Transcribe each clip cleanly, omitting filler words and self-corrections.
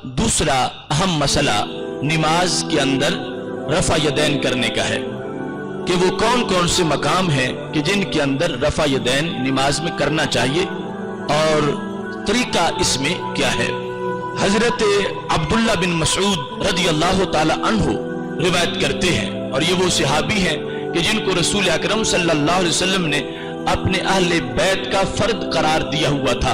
दूसरा अहम मसला नमाज के अंदर रफा यदैन करने का है कि वो कौन कौन से मकाम हैं कि जिनके अंदर रफा यदैन नमाज में करना चाहिए और तरीका इसमें क्या है। हजरत अब्दुल्ला बिन मसूद रदी अल्लाह ताला अन्हु रिवायत करते हैं और ये वो सहाबी हैं कि जिनको रसूल अकरम सल्लल्लाहु अलैहि वसल्लम ने अपने अहले बैत का फर्द करार दिया हुआ था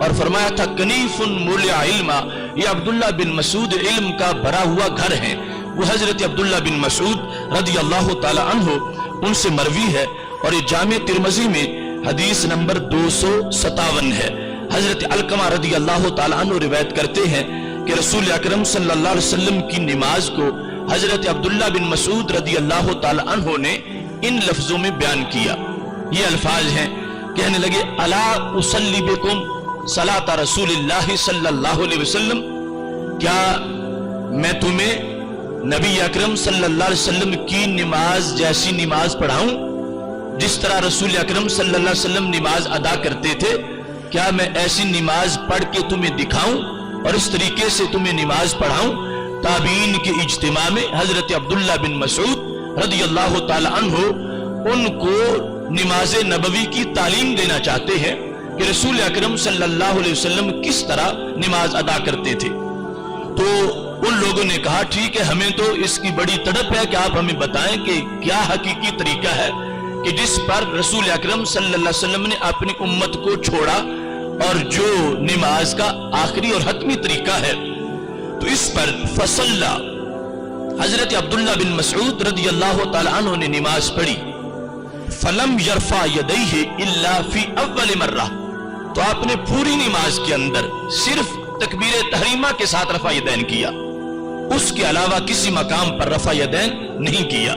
और फरमाया था कनीफुन मुलिया इल्मा, ये अब्दुल्ला बिन मसूद इल्म का भरा हुआ घर है। वो हजरत अब्दुल्ला बिन मसूद रदी अल्लाह ताला अन्हु उनसे मरवी है और ये जामे तिरमिज़ी में हदीस नंबर 257 है। हजरत अलकमा रदी अल्लाह ताला अन्हु रिवायत करते हैं कि रसूल अकरम सल्लल्लाहु अलैहि वसल्लम की नमाज को हजरत अब्दुल्ला बिन मसूद रदी अल्लाह ताला अन्हु ने इन लफ्जों में बयान किया। ये अल्फाज हैं, कहने लगे अला उसल्ली बिकुम सलाता रसूलिल्लाह सल्लल्लाहु अलैहि वसल्लम, क्या मैं तुम्हें नबी अकरम सल्लल्लाहु अलैहि वसल्लम की नमाज जैसी नमाज पढ़ाऊं जिस तरह रसूल अकरम सल्लल्लाहु अलैहि वसल्लम नमाज अदा करते थे। क्या मैं ऐसी नमाज पढ़ के तुम्हें दिखाऊं और इस तरीके से तुम्हें नमाज पढ़ाऊं। ताबीन के इज्तिमा में हजरत अब्दुल्ला बिन मसूद रदी अल्लाह ताला अन्हु उनको नमाज नबवी की तालीम देना चाहते हैं कि रसूल अकरम सल्लल्लाहु अलैहि वसल्लम किस तरह नमाज अदा करते थे। तो उन लोगों ने कहा ठीक है, हमें तो इसकी बड़ी तड़प है कि आप हमें बताएं कि क्या हकीकी तरीका है कि जिस पर रसूल अकरम सल्लल्लाहु अलैहि वसल्लम ने अपनी उम्मत को छोड़ा और जो नमाज का आखिरी और हतमी तरीका है। तो इस पर फसल्ला, हजरत अब्दुल्ला बिन मसूद रदी अल्लाह ताला अन्हु ने नमाज पढ़ी। फलम यरफा यदैहि इल्ला फी अव्वल मर्रा, तो आपने पूरी नमाज के अंदर सिर्फ तकबीर तहरीमा के साथ रफा यदैन किया, उसके अलावा किसी मकाम पर रफा यदैन नहीं किया।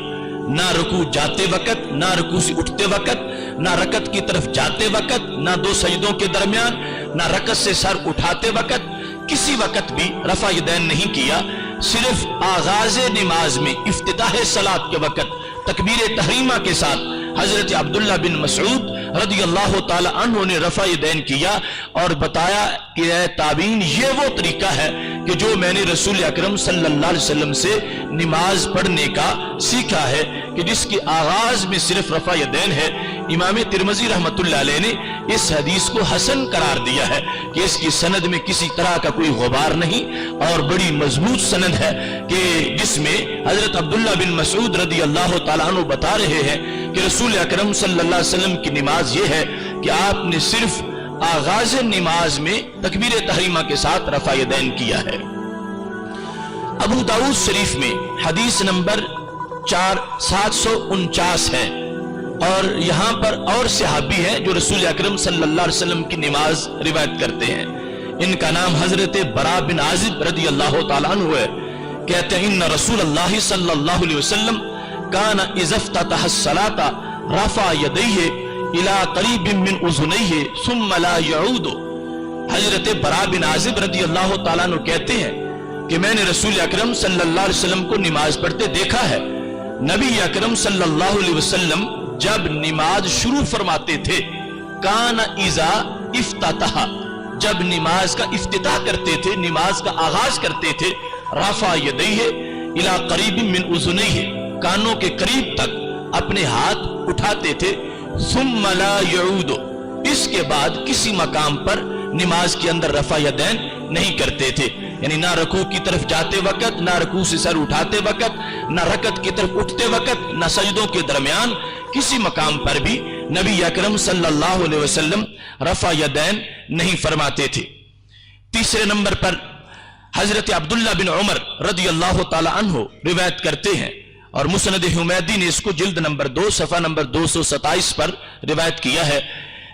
ना रुकू जाते वक्त, ना रुकू से उठते वक्त, ना रकत की तरफ जाते वक्त, ना दो सजदों के दरमियान, ना रकत से सर उठाते वक्त, किसी वक्त भी रफा यदैन नहीं किया। सिर्फ आगाज नमाज में इफ्तिताह सलात के वक्त तकबीर तहरीमा के साथ हजरत अब्दुल्ला बिन मसूद रदी अल्लाह ताला अन्हु ने रफा यदैन किया और बताया कि ताबीन ये वो तरीका है कि जो मैंने रसूल अकरम सल्लल्लाहु अलैहि वसल्लम से नमाज पढ़ने का सीखा है कि जिसके आगाज में सिर्फ रफा यदैन है। इमाम तिरमिज़ी रहमतुल्लाह अलैह ने इस हदीस को हसन करार दिया है कि इसकी सनद में किसी तरह का कोई गुबार नहीं और बड़ी मजबूत सनद है कि जिसमें हजरत अब्दुल्ला बिन मसूद रदी अल्लाह ताला अन्हु बता रहे हैं कि रसूल अकरम सल्लल्लाहु अलैहि वसल्लम की नमाज ये है कि आपने सिर्फ आगाज नमाज में तकबीर तहरीमा के साथ रफा यदैन किया है। अबू दाऊद शरीफ में हदीस नंबर 4749 है और यहां पर और सहाबी हैं जो रसूल अकरम सल्लल्लाहु अलैहि वसल्लम की नमाज रिवायत करते हैं। इनका नाम हजरत बरा बिन आजिब रदी अल्लाह ताला अन्हु है। कहते हैं इन्ना रसूलल्लाह सल्लल्लाहु अलैहि वसल्लम काना इज़फ्ततह सलाता रफा यदैहि इला करीबिन मिन उज़ुनैहि सुम्मा ला यऊदु। हजरत बरा बिन आजिब रदी अल्लाह ताला अन्हु कहते हैं कि मैंने रसूल अकरम सल्लल्लाहु अलैहि वसल्लम को नमाज पढ़ते देखा है। नबी अकरम सल्लल्लाहु अलैहि वसल्लम जब नमाज शुरू फरमाते थे, काना इज़ा इफ्ततह, जब नमाज का इफ्तिताह करते थे, नमाज का आगाज करते थे, रफा यदैहि इला करीबिन मिन उज़ुनैहि, कानों के करीब तक अपने हाथ उठाते थे। सुम्मा ला यऊदु, इसके बाद किसी मकाम पर नमाज के अंदर रफा यदैन नहीं करते थे। यानी ना रकू की तरफ जाते वक्त, ना रकू से सर उठाते वक्त, ना रकत की तरफ उठते वक्त, ना सजदों के दरमियान किसी मकाम पर भी नबी अकरम सल्लल्लाहु अलैहि वसल्लम रफा यदैन नहीं फरमाते थे। तीसरे नंबर पर हजरत अब्दुल्ला बिन उमर रदी अल्लाह ताला अन्हु रिवायत करते हैं और मुस्नद हुमैदी ने इसको जिल्द नंबर 2 सफा नंबर 227 पर रिवायत किया है।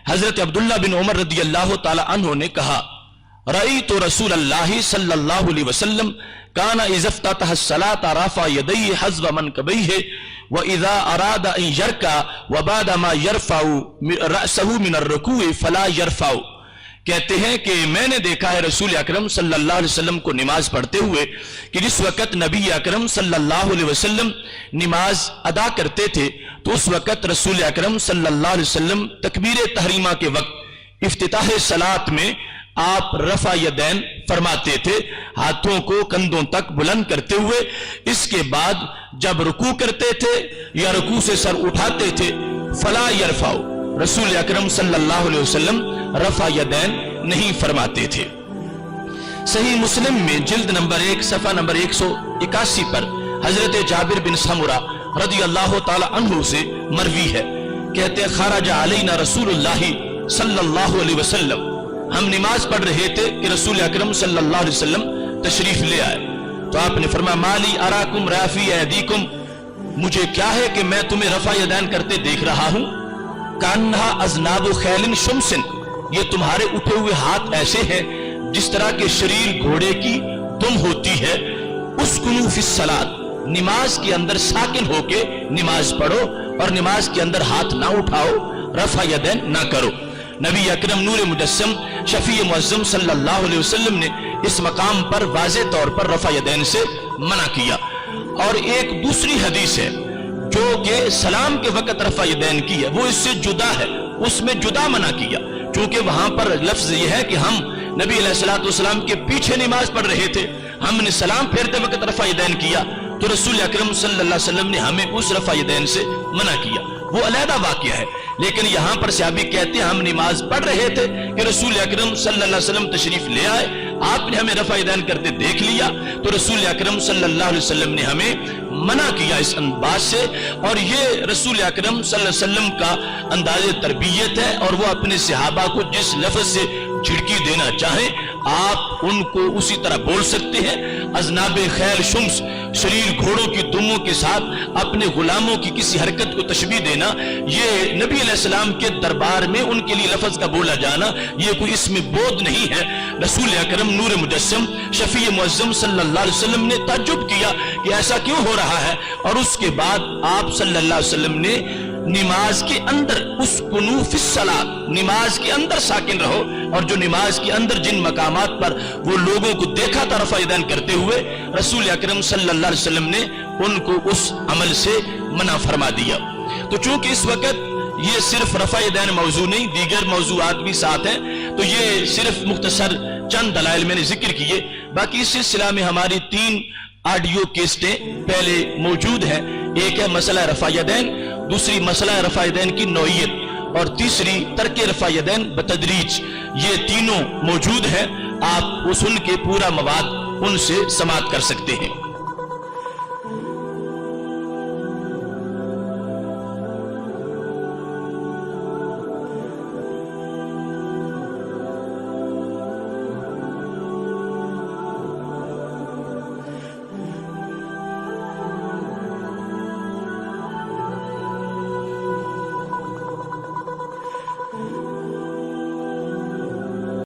हजरत अब्दुल्ला बिन उमर रदी अल्लाह ताला अन्हु ने कहा, रअयतु रसूलल्लाह सल्लल्लाहु अलैहि वसल्लम काना इज़फ्ततह सलाता रफा यदैहि हज़्व मनकबैहि व इज़ा अरादा अन यरका व बाद मा यरफउ रअसहु मिन अर्रुकूइ फला यरफउ। कहते हैं कि मैंने देखा है रसूल अकरम सल्लल्लाहु अलैहि वसल्लम को नमाज पढ़ते हुए कि जिस वक्त नबी अकरम सल्लल्लाहु अलैहि वसल्लम नमाज अदा करते थे तो उस वक्त रसूल अकरम सल्लल्लाहु अलैहि वसल्लम तकबीर तहरीमा के वक्त इफ्तिताह सलात में آپ رفع یدین فرماتے تھے ہاتھوں کو کندھوں تک بلند کرتے ہوئے. اس کے بعد جب رکوع کرتے تھے یا رکوع سے سر اٹھاتے تھے فلا یرفع، رسول اکرم صلی اللہ علیہ وسلم رفع یدین نہیں فرماتے تھے. صحیح مسلم میں جلد نمبر 1 صفحہ نمبر 181 پر حضرت جابر بن سمرہ رضی اللہ تعالی عنہ سے مروی ہے، کہتے خرج علینا رسول اللہ صلی اللہ علیہ وسلم، ہم نماز پڑھ رہے تھے کہ رسول اکرم صلی اللہ علیہ وسلم تشریف لے آئے تو آپ نے فرمایا مالی اراکم رافی ایدیکم، مجھے کیا ہے کہ میں تمہیں رفع یدین کرتے دیکھ رہا ہوں. کانہا اذناب خیل شمسن، یہ تمہارے اٹھے ہوئے ہاتھ ایسے ہیں جس طرح کے شریر گھوڑے کی دم ہوتی ہے. اسکنو فی الصلاۃ، نماز کے اندر ساکن ہو کے نماز پڑھو اور نماز کے اندر ہاتھ نہ اٹھاؤ، رفع یدین نہ کرو. نبی اکرم نور مجسم شفیع معظم صلی اللہ علیہ وسلم نے اس مقام پر واضح طور پر رفع یدین سے منع کیا. اور ایک دوسری حدیث ہے جو کہ سلام کے وقت رفع یدین کی ہے، وہ اس سے جدا ہے، اس میں جدا منع کیا، چونکہ وہاں پر لفظ یہ ہے کہ ہم نبی علیہ الصلوۃ والسلام کے پیچھے نماز پڑھ رہے تھے، ہم نے سلام پھیرتے وقت رفع یدین کیا تو رسول اکرم صلی اللہ علیہ وسلم نے ہمیں اس رفع یدین سے منع کیا، وہ علیحدہ واقعہ ہے. لیکن یہاں پر صحابی کہتے ہیں ہم نماز پڑھ رہے تھے کہ رسول اکرم صلی اللہ علیہ وسلم تشریف لے آئے، آپ نے ہمیں رفع یدین کرتے دیکھ لیا تو رسول اکرم صلی اللہ علیہ وسلم نے ہمیں منع کیا اس انداز سے. اور یہ رسول اکرم صلی اللہ علیہ وسلم کا انداز تربیت ہے، اور وہ اپنے صحابہ کو جس لفظ سے جھڑکی دینا چاہیں آپ ان کو اسی طرح بول سکتے ہیں. اذناب خیل شمس، شریر گھوڑوں کی دموں کے ساتھ اپنے غلاموں کی کسی حرکت کو تشبیہ دینا، یہ نبی علیہ السلام کے دربار میں ان کے لیے لفظ کا بولا جانا یہ کوئی اس میں بودھ نہیں ہے. رسول اکرم نور مجسم شفیع معظم صلی اللہ علیہ وسلم نے تعجب کیا کہ ایسا کیوں ہو رہا ہے، اور اس کے بعد آپ صلی اللہ علیہ وسلم نے نماز کے اندر اسکنو فی الصلاۃ، نماز کے اندر ساکن رہو، اور جو نماز کے اندر جن مقامات پر وہ لوگوں کو دیکھا تھا رفع یدین کرتے ہوئے، رسول اکرم صلی اللہ علیہ وسلم نے ان کو اس عمل سے منع فرما دیا. تو چونکہ اس وقت یہ صرف رفع یدین موضوع نہیں، دیگر موضوعات بھی ساتھ ہیں، تو یہ صرف مختصر چند دلائل میں نے ذکر کیے. باقی اس سلسلہ میں ہماری 3 آڈیو کیسٹیں پہلے موجود ہیں. ایک ہے مسئلہ رفع یدین، دوسری مسئلہ رفع یدین کی نوعیت، اور تیسری ترک رفع یدین بتدریج. یہ تینوں موجود ہیں، آپ سن کے پورا مواد ان سے سماعت کر سکتے ہیں.